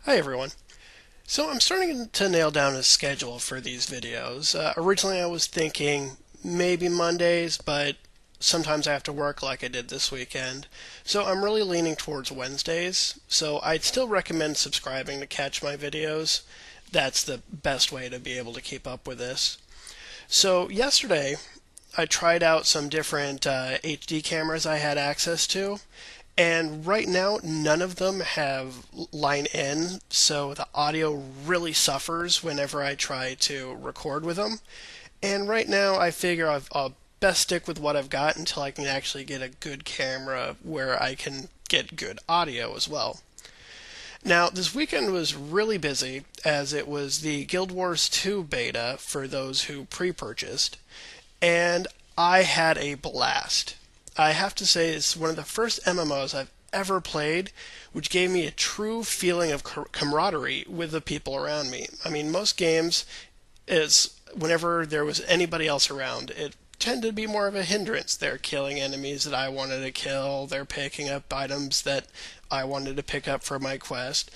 Hi everyone. So I'm starting to nail down a schedule for these videos. Originally I was thinking maybe Mondays, but sometimes I have to work like I did this weekend. So I'm really leaning towards Wednesdays. So I'd still recommend subscribing to catch my videos. That's the best way to be able to keep up with this. So yesterday I tried out some different HD cameras I had access to, and right now, none of them have line in, so the audio really suffers whenever I try to record with them. And right now, I figure I'll best stick with what I've got until I can actually get a good camera where I can get good audio as well. Now, this weekend was really busy as it was the Guild Wars 2 beta for those who pre purchased, and I had a blast. I have to say, it's one of the first MMOs I've ever played, which gave me a true feeling of camaraderie with the people around me. I mean, most games, is whenever there was anybody else around, it tended to be more of a hindrance. They're killing enemies that I wanted to kill, they're picking up items that I wanted to pick up for my quest.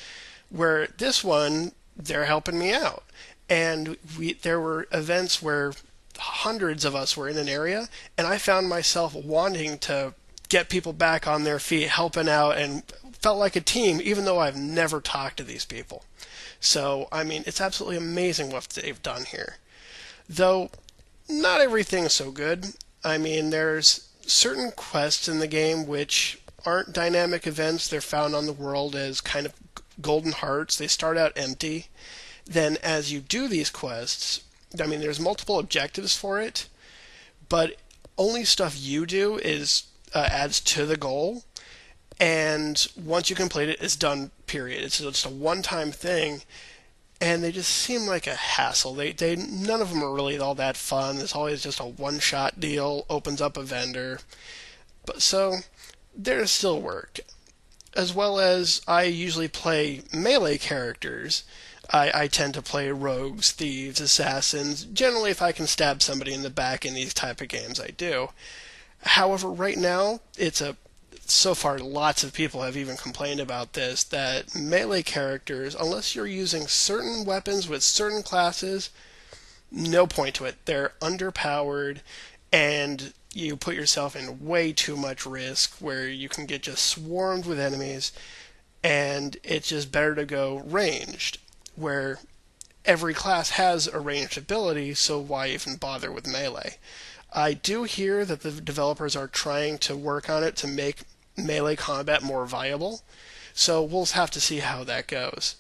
Where this one, they're helping me out. And there were events where hundreds of us were in an area, and I found myself wanting to get people back on their feet, helping out, and felt like a team, even though I've never talked to these people. So, I mean, it's absolutely amazing what they've done here. Though, not everything's so good. I mean, there's certain quests in the game which aren't dynamic events. They're found on the world as kind of golden hearts. They start out empty. Then, as you do these quests, I mean, there's multiple objectives for it, but only stuff you do is adds to the goal. And once you complete it, it's done. Period. It's just a one-time thing, and they just seem like a hassle. They none of them are really all that fun. It's always just a one-shot deal. Opens up a vendor, but so there's still work. As well as I usually play melee characters. I tend to play rogues, thieves, assassins. Generally, if I can stab somebody in the back in these type of games, I do. However, right now, so far lots of people have even complained about this, that melee characters, unless you're using certain weapons with certain classes, no point to it. They're underpowered, and you put yourself in way too much risk where you can get just swarmed with enemies, and it's just better to go ranged, where every class has a ranged ability, so why even bother with melee? I do hear that the developers are trying to work on it to make melee combat more viable, so we'll have to see how that goes.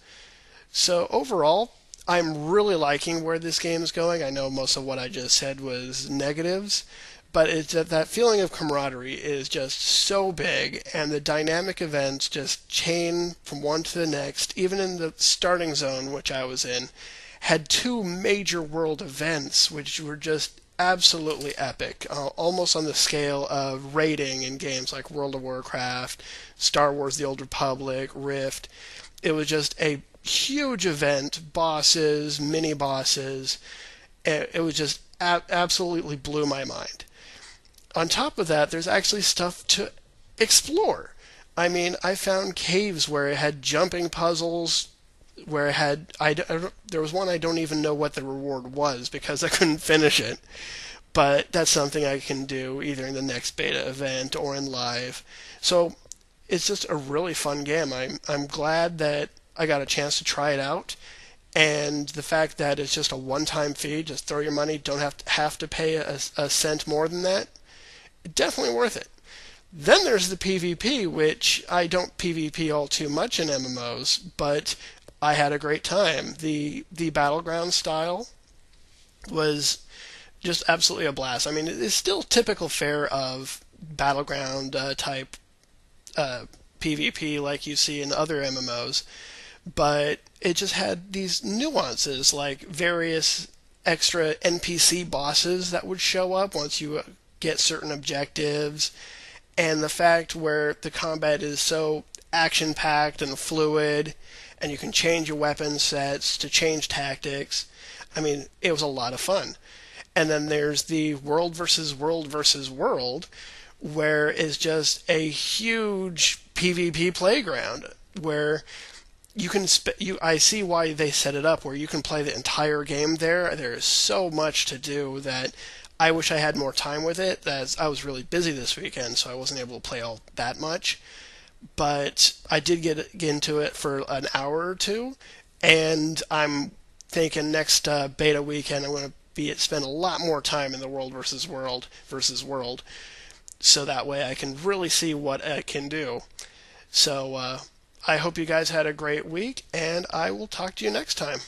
So overall, I'm really liking where this game is going. I know most of what I just said was negatives, but it's that feeling of camaraderie is just so big, and the dynamic events just chain from one to the next. Even in the starting zone, which I was in, had two major world events, which were just absolutely epic, almost on the scale of raiding in games like World of Warcraft, Star Wars: The Old Republic, Rift. It was just a huge event, bosses, mini bosses. It was just absolutely blew my mind. On top of that, there's actually stuff to explore. I mean, I found caves where it had jumping puzzles, where it had there was one I don't even know what the reward was because I couldn't finish it. But that's something I can do either in the next beta event or in live. So it's just a really fun game. I'm glad that I got a chance to try it out, and the fact that it's just a one-time fee, just throw your money, don't have to pay a cent more than that. Definitely worth it. Then there's the PvP, which I don't PvP all too much in MMOs, but I had a great time. The battleground style was just absolutely a blast. I mean, it's still typical fare of battleground type PvP like you see in other MMOs, but it just had these nuances like various extra NPC bosses that would show up once you get certain objectives, and the fact where the combat is so action packed and fluid, and you can change your weapon sets to change tactics. I mean, it was a lot of fun. And then there's the world versus world versus world, where it's just a huge PvP playground where I see why they set it up where you can play the entire game there. There is so much to do that I wish I had more time with it, as I was really busy this weekend, so I wasn't able to play all that much. But I did get into it for an hour or two, and I'm thinking next beta weekend I'm going to be spend a lot more time in the world, so that way I can really see what it can do. So I hope you guys had a great week, and I will talk to you next time.